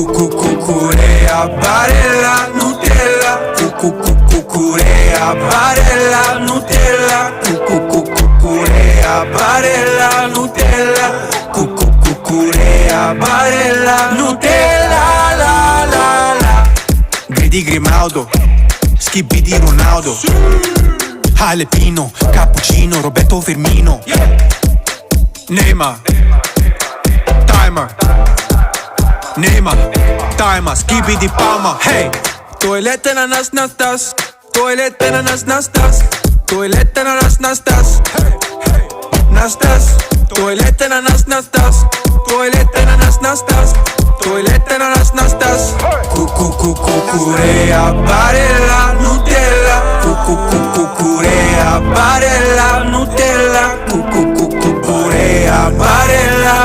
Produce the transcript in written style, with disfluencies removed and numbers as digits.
Cucurea, barella, Nutella. Cucurea, barella, Nutella. Cucurea, barella, Nutella. Cucurea, barella, Nutella. La la la. Gridi Grimaldo, Schibbi di Ronaldo, Alepino, Cappuccino, Roberto Firmino, Neymar, Timer, Neymar, Timer, Schibbi di Palma. Hey, toilette na nas nas, toilette na nas nas, toilette na nas nas, nastas, toilette na nas nas, toilette na nas nas, toilette na nas nas. Cucurea, barella, Nutella. Cucurea, barella, Nutella. Cucurea, barella,